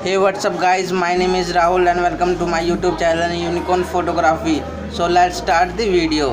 Hey, what's up guys, my name is Rahul and welcome to my YouTube channel Unicorn Photography. So let's start the video.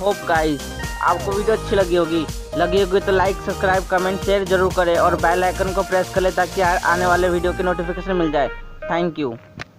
Hope guys आपको वीडियो अच्छी लगी होगी तो like subscribe comment share जरूर करें और bell icon को प्रेस कर लें ताकि आने वाले वीडियो की नोटिफिकेशन मिल जाए। Thank you.